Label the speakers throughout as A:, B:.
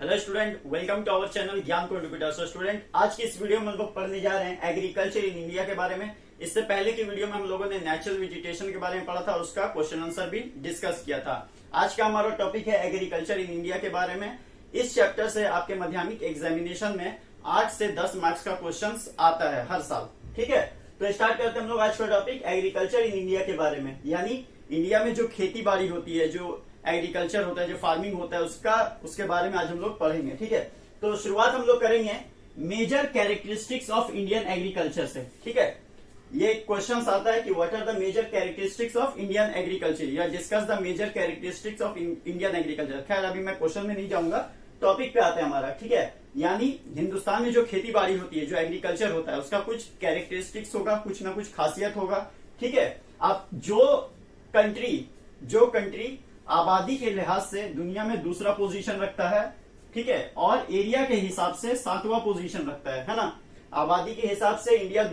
A: Hello student, welcome to our channel Gyan Contributor. So student, आज की इस वीडियो में हम लोग पढ़ने जा रहे हैं एग्रीकल्चर इन इंडिया के बारे में। इससे पहले की वीडियो में हम लोगों ने नेचुरल वेजिटेशन के बारे में पढ़ा था और उसका क्वेश्चन आंसर भी डिस्कस किया था। आज का हमारा टॉपिक है एग्रीकल्चर इन इंडिया के बारे में। इस चैप्टर से आपके माध्यमिक एग्जामिनेशन में 8 से 10 मार्क्स का क्वेश्चन आता है हर साल। ठीक है, तो स्टार्ट करते हैं हम लोग आज का टॉपिक एग्रीकल्चर इन इंडिया के बारे में। यानी इंडिया में जो खेती बाड़ी होती है, जो एग्रीकल्चर होता है, जो फार्मिंग होता है, उसके बारे में आज हम लोग पढ़ेंगे। ठीक है, तो शुरुआत हम लोग करेंगे major characteristics of Indian agriculture से। ठीक है, ये क्वेश्चन आता है कि what are the major characteristics of Indian agriculture या discuss the major characteristics of Indian agriculture. खैर, अभी मैं क्वेश्चन में नहीं जाऊंगा, टॉपिक पे आते हैं हमारा। ठीक है, यानी हिंदुस्तान में जो खेती बाड़ी होती है, जो एग्रीकल्चर होता है, उसका कुछ कैरेक्टरिस्टिक्स होगा, कुछ ना कुछ खासियत होगा। ठीक है, अब जो कंट्री आबादी के लिहाज से दुनिया में दूसरा पोजीशन रखता है, ठीक है, और एरिया के हिसाब से 7वां पोजीशन रखता है ना। आबादी के हिसाब से इंडिया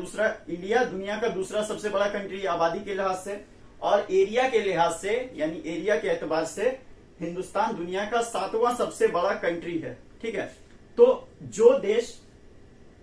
A: दुनिया का दूसरा सबसे बड़ा कंट्री है आबादी के लिहाज से, और एरिया के लिहाज से यानी एरिया के एतबार से हिंदुस्तान दुनिया का 7वां सबसे बड़ा कंट्री है। ठीक है, तो जो देश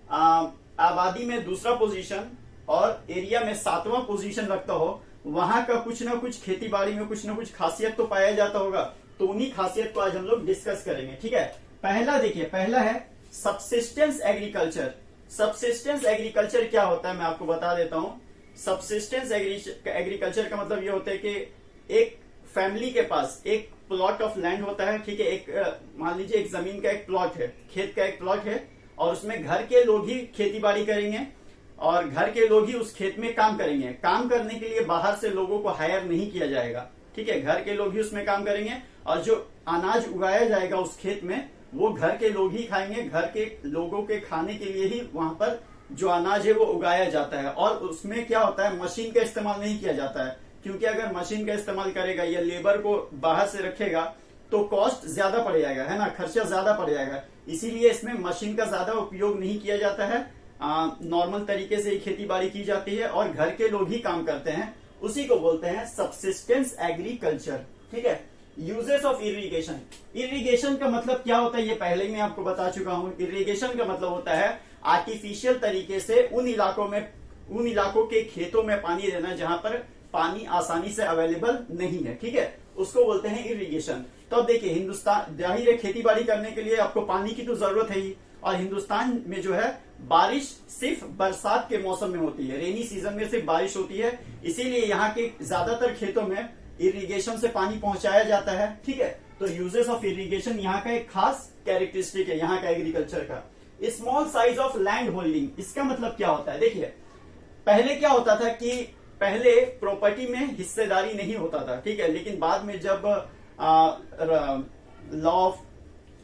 A: आबादी में दूसरा पोजीशन और एरिया में 7वां पोजीशन रखता हो, वहां का कुछ ना कुछ खेती बाड़ी में कुछ ना कुछ खासियत तो पाया जाता होगा। तो उन्हीं खासियत को आज हम लोग डिस्कस करेंगे। ठीक है, पहला है सबसिस्टेंस एग्रीकल्चर। सबसिस्टेंस एग्रीकल्चर क्या होता है मैं आपको बता देता हूं। सबसिस्टेंस एग्रीकल्चर का मतलब ये होता है कि एक फैमिली के पास एक प्लॉट ऑफ लैंड होता है। ठीक है, एक मान लीजिए एक जमीन का एक प्लॉट है, खेत का एक प्लॉट है, और उसमें घर के लोग ही खेती बाड़ी करेंगे और घर के लोग ही उस खेत में काम करेंगे। काम करने के लिए बाहर से लोगों को हायर नहीं किया जाएगा। ठीक है, घर के लोग ही उसमें काम करेंगे और जो अनाज उगाया जाएगा उस खेत में वो घर के लोग ही खाएंगे। घर के लोगों के खाने के लिए ही वहां पर जो अनाज है वो उगाया जाता है। और उसमें क्या होता है, मशीन का इस्तेमाल नहीं किया जाता है, क्योंकि अगर मशीन का इस्तेमाल करेगा या लेबर को बाहर से रखेगा तो कॉस्ट ज्यादा पड़ जाएगा, है ना, खर्चा ज्यादा पड़ जाएगा। इसीलिए इसमें मशीन का ज्यादा उपयोग नहीं किया जाता है। नॉर्मल तरीके से ही खेती बाड़ी की जाती है और घर के लोग ही काम करते हैं। उसी को बोलते हैं सबसिस्टेंस एग्रीकल्चर। ठीक है, यूजेस ऑफ इरिगेशन। इरिगेशन का मतलब क्या होता है ये पहले ही मैं आपको बता चुका हूं। इरिगेशन का मतलब होता है आर्टिफिशियल तरीके से उन इलाकों के खेतों में पानी देना जहां पर पानी आसानी से अवेलेबल नहीं है। ठीक है, उसको बोलते हैं इरिगेशन। तो अब देखिए, हिंदुस्तान जाहिर है खेती बाड़ी करने के लिए आपको पानी की तो जरूरत है ही, और हिंदुस्तान में जो है बारिश सिर्फ बरसात के मौसम में होती है, रेनी सीजन में सिर्फ बारिश होती है। इसीलिए यहाँ के ज्यादातर खेतों में इरिगेशन से पानी पहुंचाया जाता है। ठीक है, तो यूजेस ऑफ इरिगेशन यहाँ का एक खास कैरेक्टरिस्टिक है यहाँ का एग्रीकल्चर का। Small size of land holding, इसका मतलब क्या होता है। देखिए, पहले क्या होता था कि पहले प्रॉपर्टी में हिस्सेदारी नहीं होता था। ठीक है, लेकिन बाद में जब law of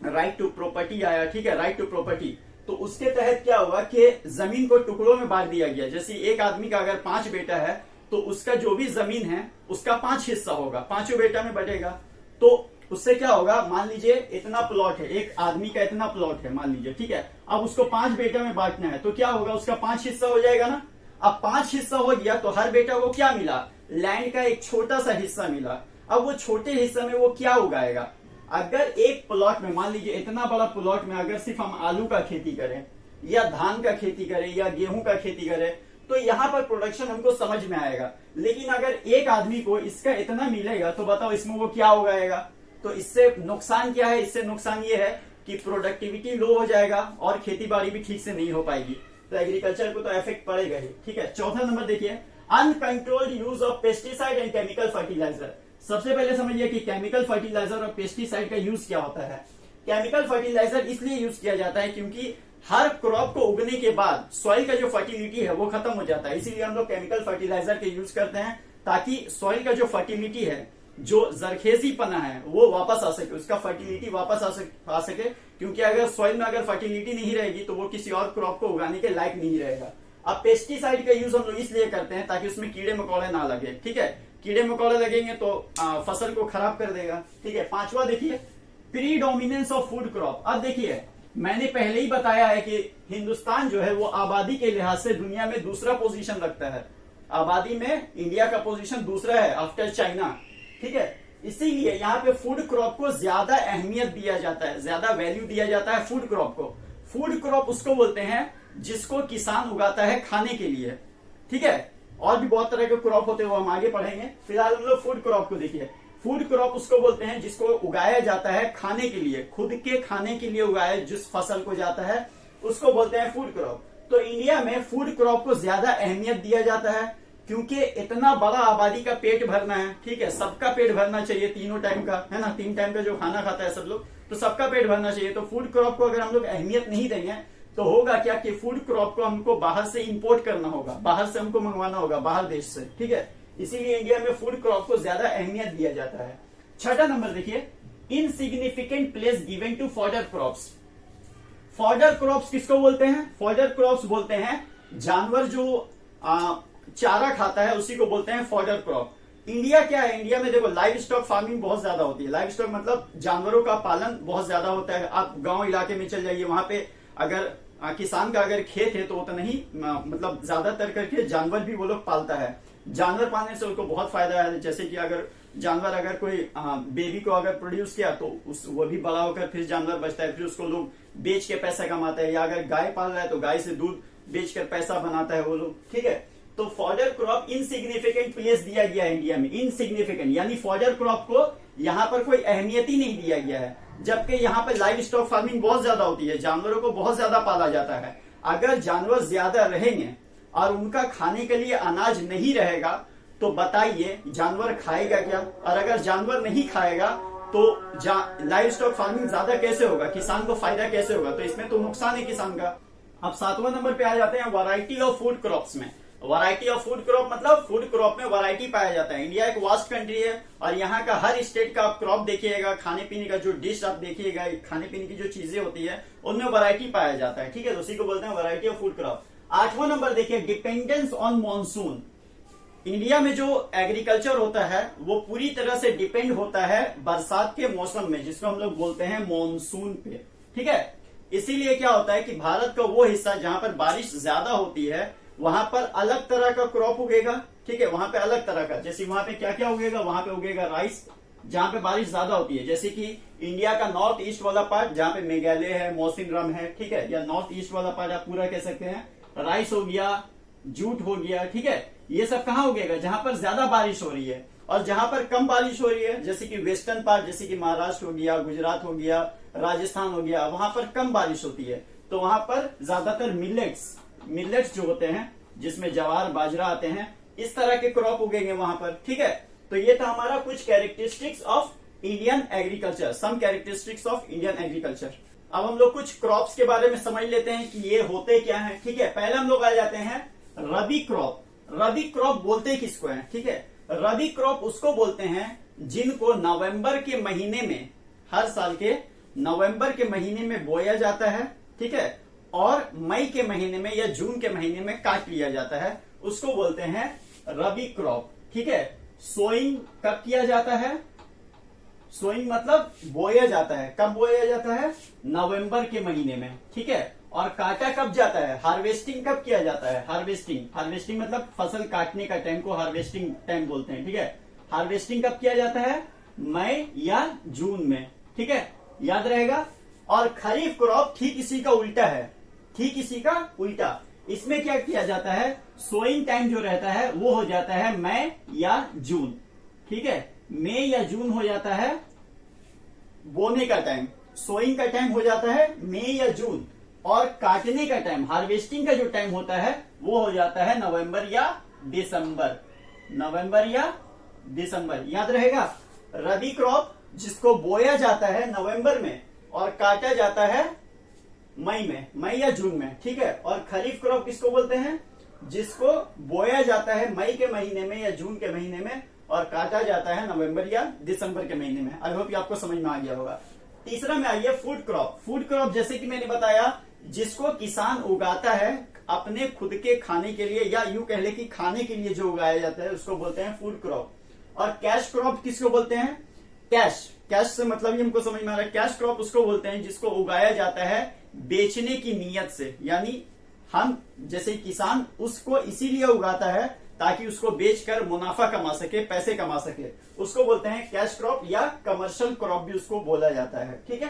A: right to property आया, ठीक है, राइट टू प्रॉपर्टी, तो उसके तहत क्या हुआ कि जमीन को टुकड़ों में बांट दिया गया। जैसे एक आदमी का अगर 5 बेटा है तो उसका जो भी जमीन है उसका 5 हिस्सा होगा, 5 बेटा में बटेगा। तो उससे क्या होगा, मान लीजिए इतना प्लॉट है, एक आदमी का इतना प्लॉट है मान लीजिए, ठीक है, अब उसको 5 बेटा में बांटना है तो क्या होगा, उसका 5 हिस्सा हो जाएगा ना। अब 5 हिस्सा हो गया तो हर बेटा को क्या मिला, लैंड का एक छोटा सा हिस्सा मिला। अब वो छोटे हिस्से में वो क्या उगाएगा। अगर एक प्लॉट में मान लीजिए इतना बड़ा प्लॉट में अगर सिर्फ हम आलू का खेती करें या धान का खेती करें या गेहूं का खेती करें तो यहाँ पर प्रोडक्शन हमको समझ में आएगा। लेकिन अगर एक आदमी को इसका इतना मिलेगा तो बताओ इसमें वो क्या उगाएगा। तो इससे नुकसान क्या है, इससे नुकसान ये है कि प्रोडक्टिविटी लो हो जाएगा और खेती बाड़ी भी ठीक से नहीं हो पाएगी। तो एग्रीकल्चर को तो इफेक्ट पड़ेगा ही। ठीक है, चौथा नंबर देखिए, uncontrolled use of pesticide and chemical fertiliser. सबसे पहले समझिए कि केमिकल फर्टिलाइजर और पेस्टिसाइड का यूज क्या होता है। केमिकल फर्टिलाइजर इसलिए यूज किया जाता है क्योंकि हर क्रॉप को उगने के बाद सॉइल का जो फर्टिलिटी है वो खत्म हो जाता है। इसीलिए हम लोग केमिकल फर्टिलाइजर के यूज करते हैं ताकि सॉइल का जो फर्टिलिटी है, जो जरखेजीपना है, वो वापस आ सके, उसका फर्टिलिटी वापस आ सके। क्योंकि अगर सॉइल में अगर फर्टिलिटी नहीं रहेगी तो वो किसी और क्रॉप को उगाने के लायक नहीं रहेगा। अब पेस्टिसाइड का यूज हम लोग इसलिए करते हैं ताकि उसमें कीड़े मकोड़े ना लगे। ठीक है, कीड़े मकोड़े लगेंगे तो फसल को खराब कर देगा। ठीक है, पांचवा देखिए, प्रीडोमिनेंस ऑफ फूड क्रॉप। अब देखिए, मैंने पहले ही बताया है कि हिंदुस्तान जो है वो आबादी के लिहाज से दुनिया में दूसरा पोजीशन रखता है। आबादी में इंडिया का पोजीशन दूसरा है आफ्टर चाइना। ठीक है, इसीलिए यहाँ पे फूड क्रॉप को ज्यादा अहमियत दिया जाता है, ज्यादा वैल्यू दिया जाता है फूड क्रॉप को। फूड क्रॉप उसको बोलते हैं जिसको किसान उगाता है खाने के लिए, ठीक है। और भी बहुत तरह के क्रॉप होते हैं, वो हम आगे पढ़ेंगे। फिलहाल हम लोग फूड क्रॉप को देखिए। फूड क्रॉप उसको बोलते हैं जिसको उगाया जाता है खाने के लिए, खुद के खाने के लिए उगाया जिस फसल को जाता है उसको बोलते हैं फूड क्रॉप। तो इंडिया में फूड क्रॉप को ज्यादा अहमियत दिया जाता है क्योंकि इतना बड़ा आबादी का पेट भरना है, ठीक है, सबका पेट भरना चाहिए, तीनों टाइम का, है ना, 3 टाइम का जो खाना खाता है सब लोग, तो सबका पेट भरना चाहिए। तो फूड क्रॉप को अगर हम लोग अहमियत नहीं देंगे तो होगा क्या कि फूड क्रॉप को हमको बाहर से इंपोर्ट करना होगा, बाहर से हमको मंगवाना होगा, बाहर देश से, ठीक है। इसीलिए इंडिया में फूड क्रॉप को ज्यादा अहमियत दिया जाता है। छठा नंबर देखिए, insignificant place given to fodder crops. Fodder crops किसको बोलते हैं? फॉडर क्रॉप्स बोलते हैं जानवर जो चारा खाता है उसी को बोलते हैं फॉडर क्रॉप। इंडिया क्या है, इंडिया में देखो लाइव स्टॉक फार्मिंग बहुत ज्यादा होती है। लाइव स्टॉक मतलब जानवरों का पालन बहुत ज्यादा होता है। आप गांव इलाके में चल जाइए, वहां पे अगर किसान का अगर खेत है तो उतना नहीं, मतलब ज्यादातर करके जानवर भी वो लोग पालता है। जानवर पालने से उनको बहुत फायदा है। जैसे कि अगर जानवर अगर कोई बेबी को अगर प्रोड्यूस किया तो वो भी बड़ा होकर फिर जानवर बचता है, फिर उसको लोग बेच के पैसा कमाते हैं। या अगर गाय पाल रहा है तो गाय से दूध बेचकर पैसा बनाता है वो लोग, ठीक है। तो फॉडर क्रॉप इनसिग्निफिकेंट प्लेस दिया गया है इंडिया में। इनसिग्निफिकेंट यानी फॉडर क्रॉप को यहाँ पर कोई अहमियत ही नहीं दिया गया है, जबकि यहाँ पर लाइव स्टॉक फार्मिंग बहुत ज्यादा होती है, जानवरों को बहुत ज्यादा पाला जाता है। अगर जानवर ज्यादा रहेंगे और उनका खाने के लिए अनाज नहीं रहेगा तो बताइए जानवर खाएगा क्या? और अगर जानवर नहीं खाएगा तो लाइव स्टॉक फार्मिंग ज्यादा कैसे होगा, किसान को फायदा कैसे होगा? तो इसमें तो नुकसान है किसान का। अब 7वां नंबर पे आ जाते हैं वैरायटी ऑफ फूड क्रॉप्स में। वैरायटी ऑफ फूड क्रॉप मतलब फूड क्रॉप में वैरायटी पाया जाता है। इंडिया एक वास्ट कंट्री है और यहाँ का हर स्टेट का आप क्रॉप देखिएगा, खाने पीने का जो डिश आप देखिएगा, खाने पीने की जो चीजें होती है उनमें वैरायटी पाया जाता है, ठीक है। उसी को बोलते हैं वैरायटी ऑफ फूड क्रॉप। 8वां नंबर देखिए, डिपेंडेंस ऑन मॉनसून। इंडिया में जो एग्रीकल्चर होता है वो पूरी तरह से डिपेंड होता है बरसात के मौसम में, जिसको हम लोग बोलते हैं मॉनसून पे, ठीक है। इसीलिए क्या होता है कि भारत का वो हिस्सा जहां पर बारिश ज्यादा होती है वहां पर अलग तरह का क्रॉप उगेगा, ठीक है। वहां पे अलग तरह का, जैसे वहां पे क्या क्या उगेगा, वहां पे उगेगा राइस जहां पे बारिश ज्यादा होती है। जैसे कि इंडिया का नॉर्थ ईस्ट वाला पार्ट जहां पे मेघालय है, मौसिनराम है, ठीक है, या नॉर्थ ईस्ट वाला पार्ट आप पूरा कह सकते हैं, राइस हो गया, जूट हो गया, ठीक है। ये सब कहाँ उगेगा? जहां पर ज्यादा बारिश हो रही है। और जहां पर कम बारिश हो रही है जैसे कि वेस्टर्न पार्ट, जैसे कि महाराष्ट्र हो गया, गुजरात हो गया, राजस्थान हो गया, वहां पर कम बारिश होती है तो वहां पर ज्यादातर मिलेट्स जो होते हैं जिसमें ज्वार बाजरा आते हैं, इस तरह के क्रॉप उगेंगे वहां पर, ठीक है। तो ये था हमारा कुछ characteristics of Indian agriculture, some characteristics of Indian agriculture. अब हम लोग कुछ क्रॉप्स के बारे में समझ लेते हैं कि ये होते क्या हैं, ठीक है। पहले हम लोग आ जाते हैं रबी क्रॉप। रबी क्रॉप बोलते किसको है, ठीक है। रबी क्रॉप उसको बोलते हैं जिनको नवंबर के महीने में, हर साल के नवंबर के महीने में बोया जाता है, ठीक है, और मई के महीने में या जून के महीने में काट लिया जाता है, उसको बोलते हैं रबी क्रॉप, ठीक है। सोइंग कब किया जाता है? सोइंग मतलब बोया जाता है। कब बोया जाता है? नवंबर के महीने में, ठीक है। और काटा कब जाता है? हार्वेस्टिंग कब किया जाता है? हार्वेस्टिंग मतलब फसल काटने का टाइम को हार्वेस्टिंग टाइम बोलते हैं, ठीक है। हार्वेस्टिंग कब किया जाता है? मई या जून में, ठीक है, याद रहेगा। और खरीफ क्रॉप ठीक इसी का उल्टा है, ठीक इसी का उल्टा। इसमें क्या किया जाता है? सोइंग टाइम जो रहता है वो हो जाता है मई या जून, ठीक है। मई या जून हो जाता है बोने का टाइम, सोइंग का टाइम हो जाता है मई या जून, और काटने का टाइम, हार्वेस्टिंग का जो टाइम होता है वो हो जाता है नवंबर या दिसंबर। नवंबर या दिसंबर, याद रहेगा। रबी क्रॉप जिसको बोया जाता है नवंबर में और काटा जाता है मई में, मई या जून में, ठीक है। और खरीफ क्रॉप किसको बोलते हैं? जिसको बोया जाता है मई के महीने में या जून के महीने में और काटा जाता है नवंबर या दिसंबर के महीने में। आई होप आपको समझ में आ गया होगा। तीसरा में आइए फूड क्रॉप। फूड क्रॉप जैसे कि मैंने बताया जिसको किसान उगाता है अपने खुद के खाने के लिए, या यूं कह ले कि खाने के लिए जो उगाया जाता है उसको बोलते हैं फूड क्रॉप। और कैश क्रॉप किसको बोलते हैं? कैश से मतलब ही हमको समझ में आ रहा है। कैश क्रॉप उसको बोलते हैं जिसको उगाया जाता है बेचने की नीयत से, यानी हम जैसे किसान उसको इसीलिए उगाता है ताकि उसको बेचकर मुनाफा कमा सके, पैसे कमा सके, उसको बोलते हैं कैश क्रॉप या कमर्शियल क्रॉप भी उसको बोला जाता है। ठीक है,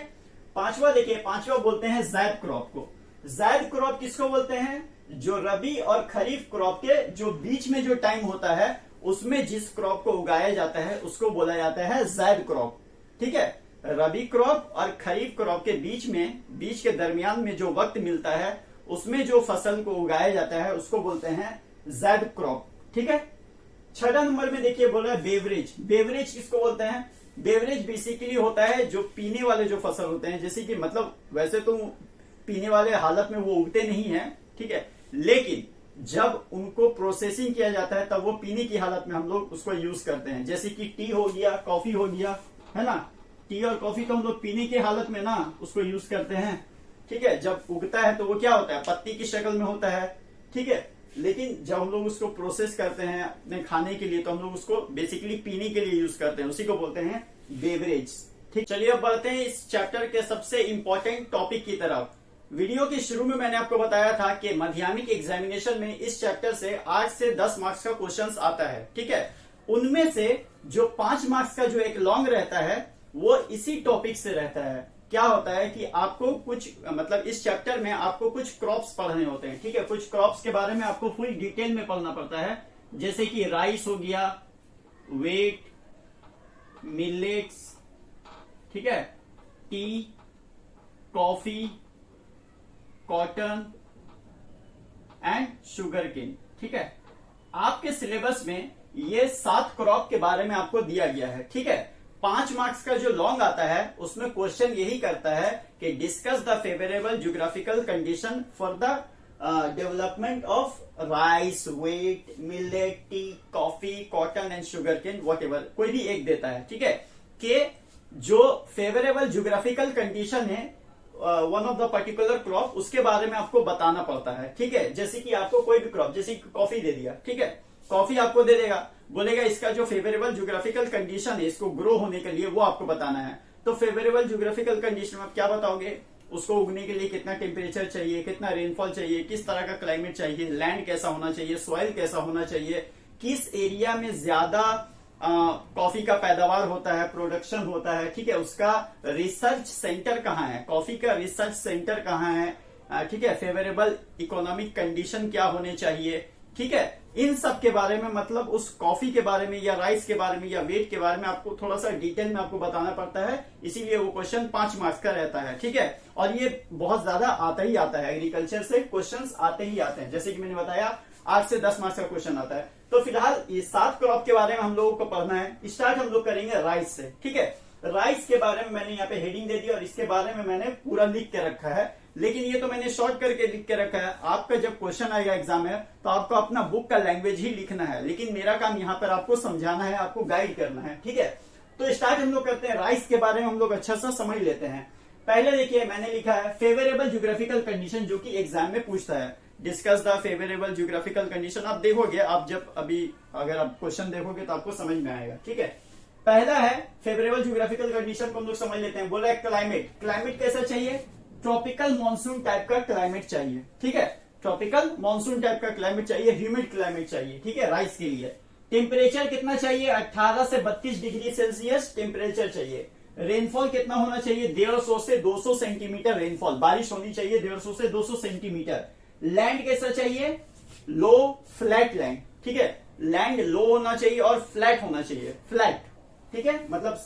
A: पांचवा देखिए, पांचवा बोलते हैं ज़ैद क्रॉप को। ज़ैद क्रॉप किसको बोलते हैं? जो रबी और खरीफ क्रॉप के जो बीच में जो टाइम होता है उसमें जिस क्रॉप को उगाया जाता है उसको बोला जाता है ज़ैद क्रॉप। ठीक है, रबी क्रॉप और खरीफ क्रॉप के बीच के दरमियान में जो वक्त मिलता है उसमें जो फसल को उगाया जाता है उसको बोलते हैं ज़ैद क्रॉप। ठीक है, छठा नंबर में देखिए बोला है बेवरेज। बेवरेज किसको बोलते हैं? बेवरेज बेसिकली होता है जो पीने वाले जो फसल होते हैं, जैसे कि मतलब वैसे तो पीने वाले हालत में वो उगते नहीं है, ठीक है, लेकिन जब उनको प्रोसेसिंग किया जाता है तब वो पीने की हालत में हम लोग उसको यूज करते हैं। जैसे कि टी हो गया, कॉफी हो गया, है ना। टी और कॉफी तो हम लोग पीने की हालत में ना उसको यूज करते हैं। ठीक है, जब उगता है तो वो क्या होता है? पत्ती की शक्ल में होता है। ठीक है, लेकिन जब हम लोग उसको प्रोसेस करते हैं अपने खाने के लिए तो हम लोग उसको बेसिकली पीने के लिए यूज करते हैं, उसी को बोलते हैं बेवरेज। ठीक, चलिए अब बढ़ते हैं इस चैप्टर के सबसे इंपॉर्टेंट टॉपिक की तरफ। वीडियो के शुरू में मैंने आपको बताया था कि माध्यमिक एग्जामिनेशन में इस चैप्टर से 8 से 10 मार्क्स का क्वेश्चन आता है। ठीक है, उनमें से जो 5 मार्क्स का जो एक लॉन्ग रहता है वो इसी टॉपिक से रहता है। क्या होता है कि आपको कुछ मतलब इस चैप्टर में आपको कुछ क्रॉप्स पढ़ने होते हैं। ठीक है, कुछ क्रॉप्स के बारे में आपको फुल डिटेल में पढ़ना पड़ता है, जैसे कि राइस हो गया, वेट, मिलेट्स, ठीक है, tea, coffee, cotton and sugar cane. ठीक है, आपके सिलेबस में ये 7 क्रॉप के बारे में आपको दिया गया है। ठीक है, 5 मार्क्स का जो लॉन्ग आता है उसमें क्वेश्चन यही करता है कि discuss the favourable geographical condition for the development of rice, wheat, millet, tea, coffee, cotton and sugar cane, whatever, कोई भी एक देता है। ठीक है, कि जो फेवरेबल ज्योग्राफिकल कंडीशन है one of the particular crop उसके बारे में आपको बताना पड़ता है। ठीक है, जैसे कि आपको कोई भी क्रॉप, जैसे कॉफी दे दिया, ठीक है, कॉफी आपको दे देगा, बोलेगा इसका जो फेवरेबल ज्योग्राफिकल कंडीशन है इसको ग्रो होने के लिए वो आपको बताना है। तो फेवरेबल ज्योग्राफिकल कंडीशन में आप क्या बताओगे? उसको उगने के लिए कितना टेम्परेचर चाहिए, कितना रेनफॉल चाहिए, किस तरह का क्लाइमेट चाहिए, लैंड कैसा होना चाहिए, सॉइल कैसा होना चाहिए, किस एरिया में ज्यादा कॉफी का पैदावार होता है, प्रोडक्शन होता है। ठीक है, उसका रिसर्च सेंटर कहाँ है, कॉफी का रिसर्च सेंटर कहाँ है। ठीक है, फेवरेबल इकोनॉमिक कंडीशन क्या होने चाहिए। ठीक है, इन सब के बारे में मतलब उस कॉफी के बारे में या राइस के बारे में या वेट के बारे में आपको थोड़ा सा डिटेल में आपको बताना पड़ता है, इसीलिए वो क्वेश्चन 5 मार्क्स का रहता है। ठीक है, और ये बहुत ज्यादा आता ही आता है, एग्रीकल्चर से क्वेश्चंस आते ही आते हैं, जैसे कि मैंने बताया 8 से 10 मार्क्स का क्वेश्चन आता है। तो फिलहाल ये 7 क्रॉप के बारे में हम लोगों को पढ़ना है। स्टार्ट हम लोग करेंगे राइस से। ठीक है, राइस के बारे में मैंने यहाँ पे हेडिंग दे दी और इसके बारे में मैंने पूरा लिख के रखा है, लेकिन ये तो मैंने शॉर्ट करके लिख के रखा है। आपका जब क्वेश्चन आएगा एग्जाम में तो आपको अपना बुक का लैंग्वेज ही लिखना है, लेकिन मेरा काम यहाँ पर आपको समझाना है, आपको गाइड करना है। ठीक है, तो स्टार्ट हम लोग करते हैं। राइस के बारे में हम लोग अच्छा सा समझ लेते हैं। पहले देखिए मैंने लिखा है फेवरेबल ज्योग्राफिकल कंडीशन, जो कि एग्जाम में पूछता है। Discuss the favourable geographical condition. आप देखोगे, आप जब अभी अगर आप क्वेश्चन देखोगे तो आपको समझ में आएगा। ठीक है, पहला है फेवरेबल ज्योग्राफिकल कंडीशन को हम लोग समझ लेते हैं। बोला है क्लाइमेट। क्लाइमेट कैसा चाहिए? ट्रॉपिकल मॉनसून टाइप का क्लाइमेट चाहिए। ठीक है, ट्रॉपिकल मॉनसून टाइप का क्लाइमेट चाहिए, ह्यूमिड क्लाइमेट चाहिए। ठीक है, राइस के लिए टेम्परेचर कितना चाहिए? 18 से 32 डिग्री सेल्सियस टेम्परेचर चाहिए। रेनफॉल कितना होना चाहिए? 150 से 200 सेंटीमीटर रेनफॉल, बारिश होनी चाहिए 150 से 200 सेंटीमीटर। लैंड कैसा चाहिए? लो फ्लैट लैंड। ठीक है, लैंड लो होना चाहिए और फ्लैट होना चाहिए। फ्लैट, ठीक है, मतलब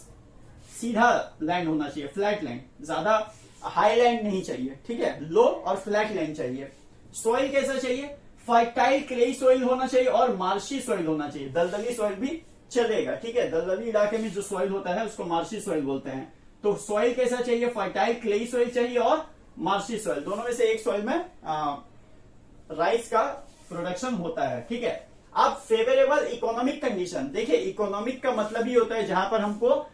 A: सीधा लैंड होना चाहिए, फ्लैट लैंड, ज्यादा हाई लैंड नहीं चाहिए। ठीक है, लो और फ्लैट लैंड चाहिए। सॉइल कैसा चाहिए? फर्टाइल क्लेई सॉइल होना चाहिए और मार्शी सॉइल होना चाहिए। दलदली सॉइल भी चलेगा। ठीक है, दलदली इलाके में जो सॉइल होता है उसको मार्शी सॉइल बोलते हैं। तो सॉइल कैसा चाहिए? फर्टाइल क्लेई सॉइल चाहिए और मार्शी सॉइल, दोनों में से एक सॉइल में राइस का प्रोडक्शन होता है। ठीक है, अब फेवरेबल इकोनॉमिक कंडीशन। देखिए, इकोनॉमिक का मतलब ही होता है जहां पर हमको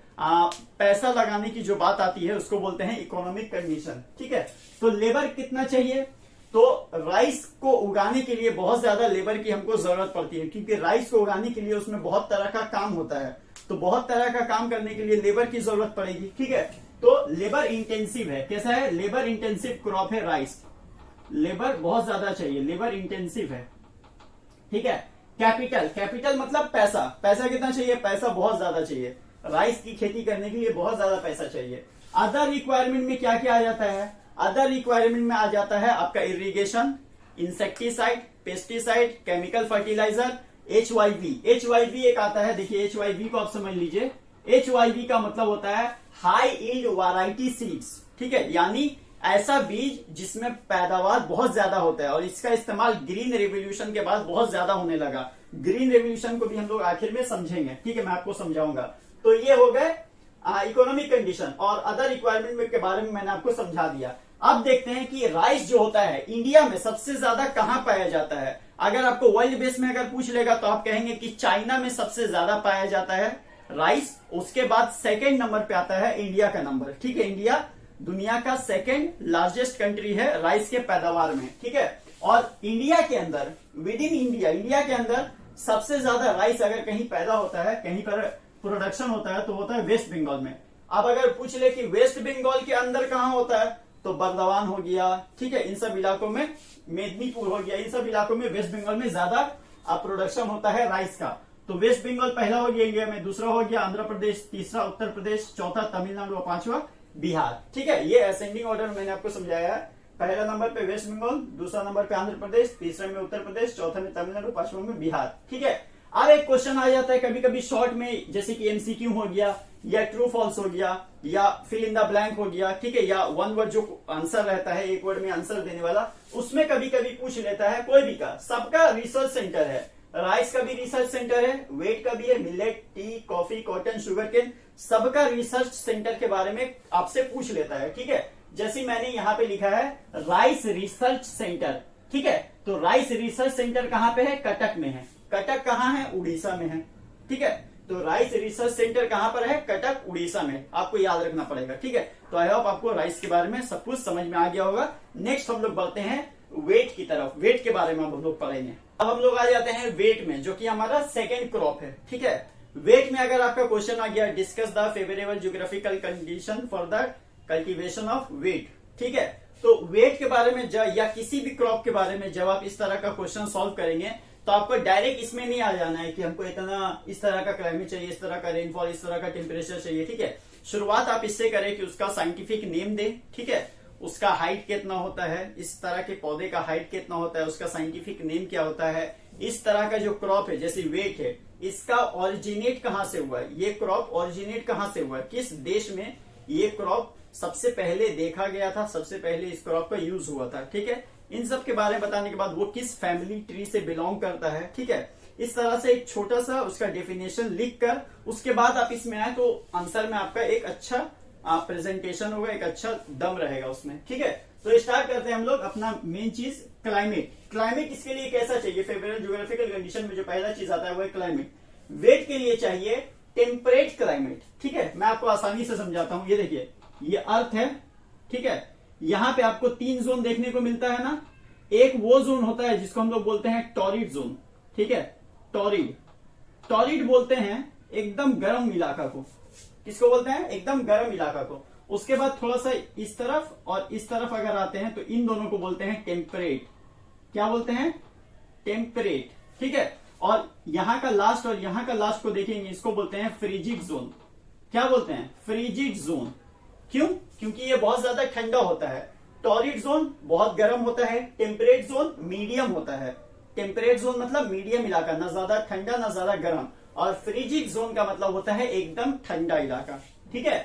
A: पैसा लगाने की जो बात आती है उसको बोलते हैं इकोनॉमिक कंडीशन। ठीक है, तो लेबर कितना चाहिए? तो राइस को उगाने के लिए बहुत ज्यादा लेबर की हमको जरूरत पड़ती है, क्योंकि राइस को उगाने के लिए उसमें बहुत तरह का काम होता है, तो बहुत तरह का काम करने के लिए लेबर की जरूरत पड़ेगी। ठीक है, तो लेबर इंटेंसिव है। कैसा है? लेबर इंटेंसिव क्रॉप है राइस। लेबर बहुत ज्यादा चाहिए, लेबर इंटेंसिव है। ठीक है, कैपिटल, कैपिटल मतलब पैसा, पैसा कितना चाहिए, पैसा बहुत ज्यादा चाहिए, राइस की खेती करने के लिए बहुत ज्यादा पैसा चाहिए। अदर रिक्वायरमेंट में क्या क्या आ जाता है, अदर रिक्वायरमेंट में आ जाता है आपका irrigation, insecticide, pesticide, chemical fertiliser, HYV, HYV एक आता है, देखिए HYV को आप समझ लीजिए, HYV का मतलब होता है हाई यील्ड वैरायटी सीड्स, ठीक है, यानी ऐसा बीज जिसमें पैदावार बहुत ज्यादा होता है, और इसका इस्तेमाल ग्रीन रेवोल्यूशन के बाद बहुत ज्यादा होने लगा। ग्रीन रेवोल्यूशन को भी हम लोग आखिर में समझेंगे, ठीक है, मैं आपको समझाऊंगा। तो ये हो गए इकोनॉमिक कंडीशन, और अदर रिक्वायरमेंट के बारे में मैंने आपको समझा दिया। अब देखते हैं कि राइस जो होता है इंडिया में सबसे ज्यादा कहां पाया जाता है। अगर आपको वर्ल्ड बेस में अगर पूछ लेगा तो आप कहेंगे कि चाइना में सबसे ज्यादा पाया जाता है राइस, उसके बाद सेकेंड नंबर पे आता है इंडिया का नंबर, ठीक है, इंडिया दुनिया का सेकेंड लार्जेस्ट कंट्री है राइस के पैदावार में, ठीक है। और इंडिया के अंदर, विद इन इंडिया, इंडिया के अंदर सबसे ज्यादा राइस अगर कहीं पैदा होता है, कहीं पर प्रोडक्शन होता है, तो होता है वेस्ट बंगाल में। अब अगर पूछ ले कि वेस्ट बंगाल के अंदर कहां होता है, तो बर्दवान हो गया, ठीक है, इन सब इलाकों में, मेदिनीपुर हो गया, इन सब इलाकों में वेस्ट बंगाल में ज्यादा प्रोडक्शन होता है राइस का। तो वेस्ट बंगाल पहला हो गया इंडिया में, दूसरा हो गया आंध्र प्रदेश, तीसरा उत्तर प्रदेश, चौथा तमिलनाडु और पांचवा बिहार, ठीक है। ये असेंडिंग ऑर्डर मैंने आपको समझाया है। पहला नंबर पे वेस्ट बंगाल, दूसरा नंबर पे आंध्र प्रदेश, तीसरे में उत्तर प्रदेश, चौथे में तमिलनाडु, पांचवा में बिहार, ठीक है। अब एक क्वेश्चन आ जाता है कभी कभी शॉर्ट में, जैसे कि MCQ हो गया, या ट्रू फॉल्स हो गया, या फिल इन द ब्लैंक हो गया, ठीक है, या वन वर्ड जो आंसर रहता है, एक वर्ड में आंसर देने वाला, उसमें कभी कभी पूछ लेता है कोई भी का, सबका रिसर्च सेंटर है, राइस का भी रिसर्च सेंटर है, वेट का भी है, millet, tea, coffee, cotton, sugar cane, सबका रिसर्च सेंटर के बारे में आपसे पूछ लेता है, ठीक है। जैसे मैंने यहाँ पे लिखा है राइस रिसर्च सेंटर, ठीक है, तो राइस रिसर्च सेंटर कहाँ पे है, कटक में है। कटक कहाँ है, उड़ीसा में है, ठीक है। तो राइस रिसर्च सेंटर कहाँ पर है, कटक उड़ीसा में, आपको याद रखना पड़ेगा, ठीक है। तो आई होप आपको राइस के बारे में सब कुछ समझ में आ गया होगा। नेक्स्ट हम लोग बढ़ते हैं वेट की तरफ, वेट के बारे में हम लोग पढ़ेंगे। अब हम लोग आ जाते हैं वेट में, जो कि हमारा सेकेंड क्रॉप है, ठीक है। वेट में अगर आपका क्वेश्चन आ गया, discuss the favourable geographical condition for the cultivation of wheat, ठीक है। तो वेट के बारे में या किसी भी क्रॉप के बारे में जब आप इस तरह का क्वेश्चन सॉल्व करेंगे, तो आपको डायरेक्ट इसमें नहीं आ जाना है कि हमको इतना इस तरह का क्लाइमेट चाहिए, इस तरह का रेनफॉल, इस तरह का टेम्परेचर चाहिए, ठीक है। शुरुआत आप इससे करें कि उसका साइंटिफिक नेम दें, ठीक है, उसका हाइट कितना होता है, इस तरह के पौधे का हाइट कितना होता है, उसका साइंटिफिक नेम क्या होता है, इस तरह का जो क्रॉप है जैसे वेट है, इसका ओरिजिनेट कहाँ से हुआ है, ये क्रॉप ओरिजिनेट कहाँ से हुआ है, किस देश में ये क्रॉप सबसे पहले देखा गया था, सबसे पहले इस क्रॉप का यूज हुआ था, ठीक है। इन सब के बारे में बताने के बाद वो किस फैमिली ट्री से बिलोंग करता है, ठीक है। इस तरह से एक छोटा सा उसका डेफिनेशन लिख कर उसके बाद आप इसमें आए तो आंसर में आपका एक अच्छा प्रेजेंटेशन होगा, एक अच्छा दम रहेगा उसमें, ठीक है। तो स्टार्ट करते हैं हम लोग अपना मेन चीज क्लाइमेट। क्लाइमेट इसके लिए कैसा चाहिए, फेवरेबल ज्योग्राफिकल कंडीशन में जो पहला चीज आता है वो है क्लाइमेट। वेट के लिए चाहिए टेम्परेट क्लाइमेट, ठीक है। मैं आपको आसानी से समझाता हूं, ये देखिए, ये अर्थ है, ठीक है। यहां पे आपको 3 जोन देखने को मिलता है ना। एक वो जोन होता है जिसको हम लोग बोलते हैं टॉरिड जोन, ठीक है, टॉरिड। टॉरिड बोलते हैं एकदम गर्म इलाका को, किसको बोलते हैं, एकदम गर्म इलाका को। उसके बाद थोड़ा सा इस तरफ और इस तरफ अगर आते हैं तो इन दोनों को बोलते हैं टेम्परेट। क्या बोलते हैं, टेम्परेट, ठीक है। और यहां का लास्ट और यहां का लास्ट को देखेंगे, इसको बोलते हैं फ्रिजिड जोन। क्या बोलते हैं, फ्रिजिड जोन। क्यों, क्योंकि ये बहुत ज्यादा ठंडा होता है। टॉरिड जोन बहुत गर्म होता है, टेम्परेट जोन मीडियम होता है। टेम्परेट जोन मतलब मीडियम इलाका, ना ज्यादा ठंडा ना ज्यादा गर्म, और फ्रिजिड जोन का मतलब होता है एकदम ठंडा इलाका, ठीक है।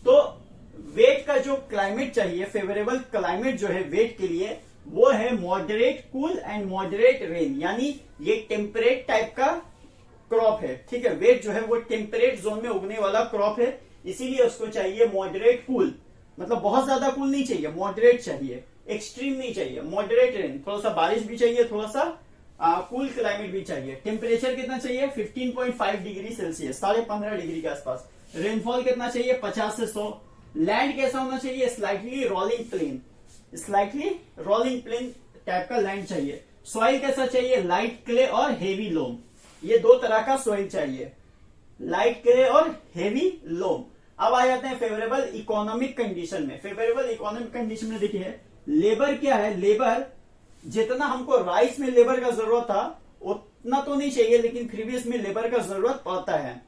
A: तो वेट का जो क्लाइमेट चाहिए, फेवरेबल क्लाइमेट जो है वेट के लिए, वो है moderate cool and moderate rain, यानी ये टेम्परेट टाइप का क्रॉप है, ठीक है। वेट जो है वो टेम्परेट जोन में उगने वाला क्रॉप है, इसीलिए उसको चाहिए मॉडरेट कूल, मतलब बहुत ज्यादा कूल नहीं चाहिए, मॉडरेट चाहिए, एक्सट्रीम नहीं चाहिए, मॉडरेट रेन, थोड़ा सा बारिश भी चाहिए, थोड़ा सा कूल क्लाइमेट भी चाहिए। टेम्परेचर कितना चाहिए, 15.5 डिग्री सेल्सियस, 15.5 डिग्री के आसपास। रेनफॉल कितना चाहिए, 50 से 100। लैंड कैसा होना चाहिए, slightly rolling plain, slightly rolling plain type का लैंड चाहिए। सॉइल कैसा चाहिए, लाइट क्ले और हेवी लोम, ये 2 तरह का सॉइल चाहिए, लाइट क्ले और हेवी लोम। अब आ जाते हैं फेवरेबल इकोनॉमिक कंडीशन में। फेवरेबल इकोनॉमिक कंडीशन में देखिए, लेबर क्या है, लेबर जितना हमको राइस में लेबर का जरूरत था उतना तो नहीं चाहिए, लेकिन फिर भी इसमें लेबर का जरूरत पड़ता है।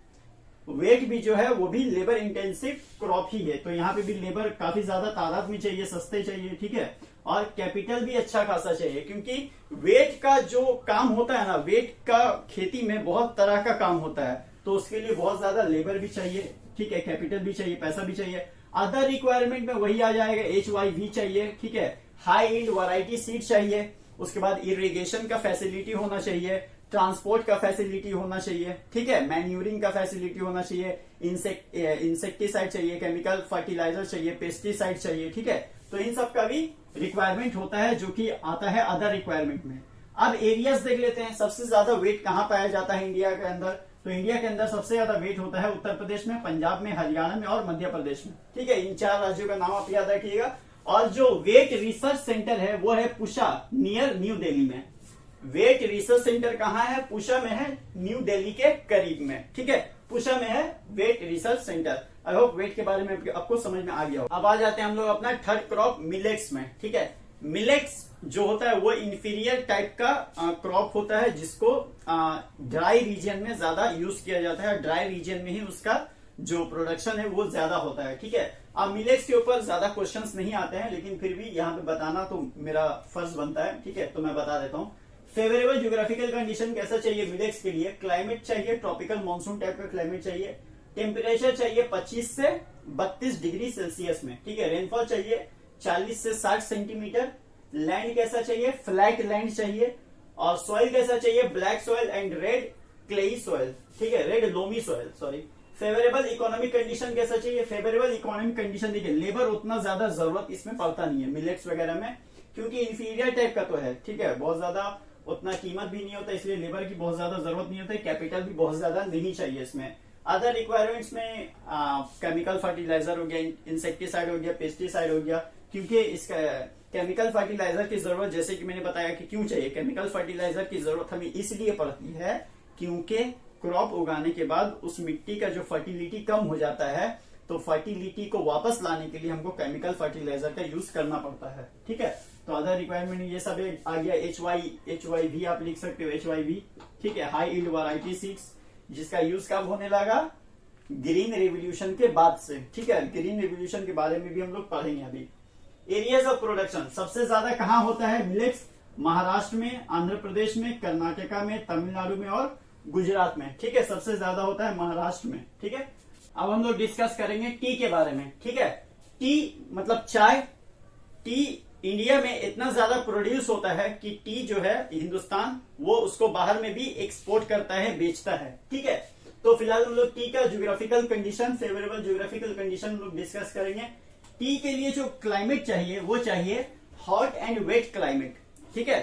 A: वेट भी जो है वो भी लेबर इंटेंसिव क्रॉप ही है, तो यहाँ पे भी लेबर काफी ज्यादा तादाद में चाहिए, सस्ते चाहिए, ठीक है। और कैपिटल भी अच्छा खासा चाहिए, क्योंकि वेट का जो काम होता है ना, वेट का खेती में बहुत तरह का काम होता है, तो उसके लिए बहुत ज्यादा लेबर भी चाहिए, ठीक है, कैपिटल भी चाहिए, पैसा भी चाहिए। अदर रिक्वायरमेंट में वही आ जाएगा, HYV चाहिए, ठीक है, हाई यील्ड वैरायटी सीड चाहिए, उसके बाद इरिगेशन का फैसिलिटी होना चाहिए, ट्रांसपोर्ट का फैसिलिटी होना चाहिए, ठीक है, मैन्यूरिंग का फैसिलिटी होना चाहिए, इंसेक्टिसाइड चाहिए, केमिकल फर्टिलाइजर चाहिए, पेस्टिसाइड चाहिए, ठीक है। तो इन सब का भी रिक्वायरमेंट होता है, जो कि आता है अदर रिक्वायरमेंट में। अब एरियाज देख लेते हैं, सबसे ज्यादा वेट कहाँ पाया जाता है इंडिया के अंदर। तो इंडिया के अंदर सबसे ज्यादा वेट होता है उत्तर प्रदेश में, पंजाब में, हरियाणा में और मध्य प्रदेश में, ठीक है। इन 4 राज्यों का नाम आप याद रखिएगा। और जो वेट रिसर्च सेंटर है वो है पूषा, नियर न्यू दिल्ली में। वेट रिसर्च सेंटर कहाँ है? पूषा में है, न्यू दिल्ली के करीब में, ठीक है। पूषा में है wheat research centre. I hope wheat के बारे में आपको समझ में आ गया हो। अब आ जाते हैं हम लोग अपना थर्ड क्रॉप मिलेट्स में, ठीक है। मिलेट्स जो होता है वो इंफीरियर टाइप का क्रॉप होता है, जिसको ड्राई रीजन में ज्यादा यूज किया जाता है। ड्राई रीजन में ही उसका जो प्रोडक्शन है वो ज्यादा होता है, ठीक है। अब मिलेट्स के ऊपर ज्यादा क्वेश्चंस नहीं आते हैं, लेकिन फिर भी यहाँ पे बताना तो मेरा फर्ज बनता है, ठीक है, तो मैं बता देता हूँ। फेवरेबल ज्योग्राफिकल कंडीशन कैसा चाहिए मिलेट्स के लिए? क्लाइमेट चाहिए, ट्रॉपिकल मानसून टाइप का क्लाइमेट चाहिए। टेम्परेचर चाहिए 25 से 32 डिग्री सेल्सियस में, ठीक है। रेनफॉल चाहिए 40 से 60 सेंटीमीटर। लैंड कैसा चाहिए? फ्लैट लैंड चाहिए। और सॉइल कैसा चाहिए? Black soil and red clayey soil, ठीक है, red loamy soil, sorry. Favourable economic condition कैसा चाहिए? फेवरेबल इकोनॉमिक कंडीशन देखिए, लेबर उतना ज्यादा जरूरत इसमें पड़ता नहीं है मिलेट्स वगैरह में, क्योंकि इंफीरियर टाइप का तो है, ठीक है, बहुत ज्यादा उतना कीमत भी नहीं होता, इसलिए लेबर की बहुत ज्यादा जरूरत नहीं होती, कैपिटल भी बहुत ज्यादा नहीं चाहिए इसमें। अदर रिक्वायरमेंट्स में केमिकल फर्टिलाइजर हो गया, इंसेक्टिसाइड हो गया, पेस्टिसाइड हो गया, क्योंकि इसका केमिकल फर्टिलाइजर की जरूरत, जैसे कि मैंने बताया कि क्यों चाहिए, केमिकल फर्टिलाइजर की जरूरत हमें इसलिए पड़ती है क्योंकि क्रॉप उगाने के बाद उस मिट्टी का जो फर्टिलिटी कम हो जाता है, तो फर्टिलिटी को वापस लाने के लिए हमको केमिकल फर्टिलाइजर का यूज करना पड़ता है, ठीक है। तो अदर रिक्वायरमेंट ये सब आ गया। HYV आप लिख सकते हो, HYV, ठीक है, हाई यील्ड वैरायटी सीड्स, जिसका यूज कब होने लगा? ग्रीन रेवोल्यूशन के बाद से, ठीक है। ग्रीन रेवोल्यूशन के बारे में भी हम लोग पढ़ेंगे अभी। एरियाज ऑफ प्रोडक्शन सबसे ज्यादा कहाँ होता है मिलेट्स? महाराष्ट्र में, आंध्र प्रदेश में, कर्नाटका में, तमिलनाडु में और गुजरात में, ठीक है। सबसे ज्यादा होता है महाराष्ट्र में, ठीक है। अब हम लोग डिस्कस करेंगे टी के बारे में, ठीक है। टी मतलब चाय। टी इंडिया में इतना ज्यादा प्रोड्यूस होता है कि टी जो है हिंदुस्तान वो उसको बाहर में भी एक्सपोर्ट करता है, बेचता है, ठीक है। तो फिलहाल हम लोग टी का geographical condition, favourable geographical condition हम लोग डिस्कस करेंगे। टी के लिए जो क्लाइमेट चाहिए वो चाहिए हॉट एंड वेट क्लाइमेट, ठीक है।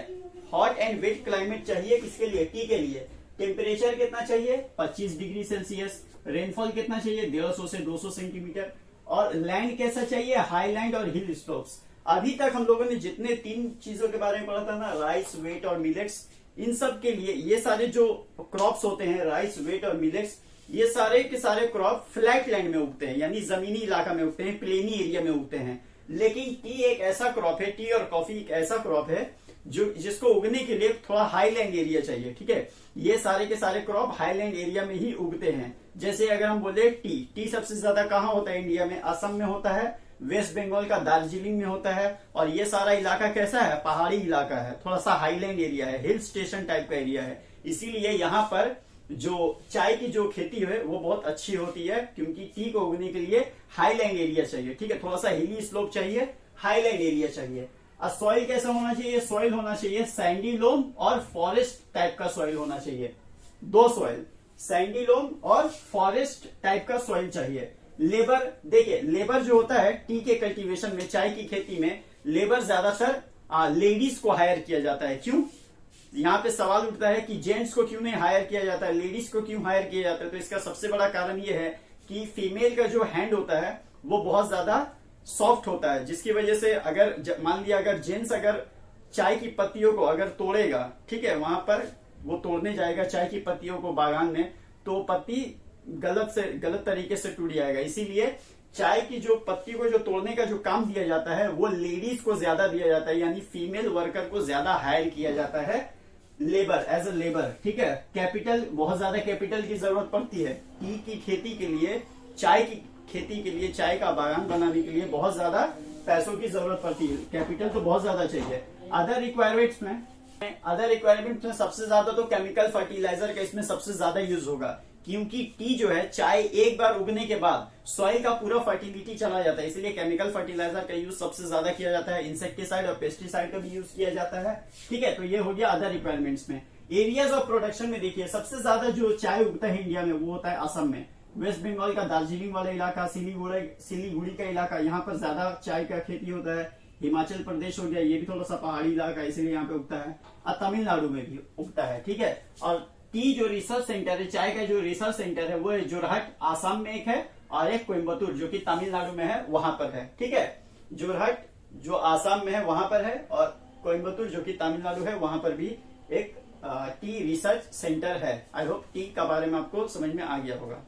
A: हॉट एंड वेट क्लाइमेट चाहिए किसके लिए? टी के लिए। टेम्परेचर कितना चाहिए? 25 डिग्री सेल्सियस। रेनफॉल कितना चाहिए? 150 से 200 सेंटीमीटर। और लैंड कैसा चाहिए? हाई लैंड और हिल स्लोप्स। अभी तक हम लोगों ने जितने 3 चीजों के बारे में पढ़ा था ना, राइस, वेट और मिलेट्स, इन सब के लिए ये सारे जो क्रॉप्स होते हैं, राइस, वेट और मिलेट्स, ये सारे के सारे क्रॉप फ्लैट लैंड में उगते हैं, यानी जमीनी इलाका में उगते हैं, प्लेनी एरिया में उगते हैं। लेकिन टी एक ऐसा क्रॉप है, टी और कॉफी एक ऐसा क्रॉप है जो जिसको उगने के लिए थोड़ा हाईलैंड एरिया चाहिए, ठीक है। ये सारे के सारे क्रॉप हाईलैंड एरिया में ही उगते हैं। जैसे अगर हम बोले टी सबसे ज्यादा कहाँ होता है इंडिया में? असम में होता है, वेस्ट बंगाल का दार्जिलिंग में होता है, और ये सारा इलाका कैसा है? पहाड़ी इलाका है, थोड़ा सा हाईलैंड एरिया है, हिल स्टेशन टाइप का एरिया है। इसीलिए यहाँ पर जो चाय की जो खेती है वो बहुत अच्छी होती है, क्योंकि टी को उगने के लिए हाईलैंड एरिया चाहिए, ठीक है, थोड़ा सा हिली स्लोप चाहिए, हाईलैंड एरिया चाहिए। और सॉइल कैसा होना चाहिए? सॉइल होना चाहिए सैंडी लोम और फॉरेस्ट टाइप का सॉइल होना चाहिए। 2 सॉइल, सैंडी लोम और फॉरेस्ट टाइप का सॉइल चाहिए। लेबर देखिए, लेबर जो होता है टी के कल्टीवेशन में, चाय की खेती में, लेबर ज्यादातर लेडीज को हायर किया जाता है। क्यों? यहाँ पे सवाल उठता है कि जेंट्स को क्यों नहीं हायर किया जाता है, लेडीज को क्यों हायर किया जाता है? तो इसका सबसे बड़ा कारण ये है कि फीमेल का जो हैंड होता है वो बहुत ज्यादा सॉफ्ट होता है, जिसकी वजह से अगर मान लिया अगर जेंट्स अगर चाय की पत्तियों को अगर तोड़ेगा, ठीक है, वहां पर वो तोड़ने जाएगा चाय की पत्तियों को बागान में, तो पत्ती गलत तरीके से टूट जाएगा। इसीलिए चाय की जो पत्ती को जो तोड़ने का जो काम दिया जाता है वो लेडीज को ज्यादा दिया जाता है, यानी फीमेल वर्कर को ज्यादा हायर किया जाता है लेबर, एज अ लेबर, ठीक है। कैपिटल, बहुत ज्यादा कैपिटल की जरूरत पड़ती है टी की खेती के लिए, चाय की खेती के लिए, चाय का बागान बनाने के लिए बहुत ज्यादा पैसों की जरूरत पड़ती है, कैपिटल तो बहुत ज्यादा चाहिए। अदर रिक्वायरमेंट्स में सबसे ज्यादा तो केमिकल फर्टिलाइजर का इसमें सबसे ज्यादा यूज होगा, क्योंकि टी जो है, चाय एक बार उगने के बाद सॉइल का पूरा फर्टिलिटी चला जाता है, इसलिए केमिकल फर्टिलाइजर का यूज सबसे ज्यादा किया जाता है। इंसेक्टिसाइड और पेस्टिसाइड का भी यूज किया जाता है, ठीक है। तो ये हो गया अदर रिक्वायरमेंट्स में। एरियाज ऑफ प्रोडक्शन में देखिए, सबसे ज्यादा जो चाय उगता है इंडिया में वो होता है असम में। वेस्ट बंगाल का दार्जिलिंग वाला इलाका, सिलीगुड़ी का इलाका, यहाँ पर ज्यादा चाय का खेती होता है। हिमाचल प्रदेश हो गया, ये भी थोड़ा सा पहाड़ी इलाका है, इसलिए यहाँ पे उगता है। और तमिलनाडु में भी उगता है, ठीक है। और टी जो रिसर्च सेंटर है, चाय का जो रिसर्च सेंटर है, वो है जोरहट आसाम में एक है, और एक कोयम्बतूर जो कि तमिलनाडु में है, वहां पर है, ठीक है। जोरहट जो आसाम में है वहां पर है, और कोयम्बतूर जो कि तमिलनाडु है, वहां पर भी एक टी रिसर्च सेंटर है। आई होप टी का बारे में आपको समझ में आ गया होगा।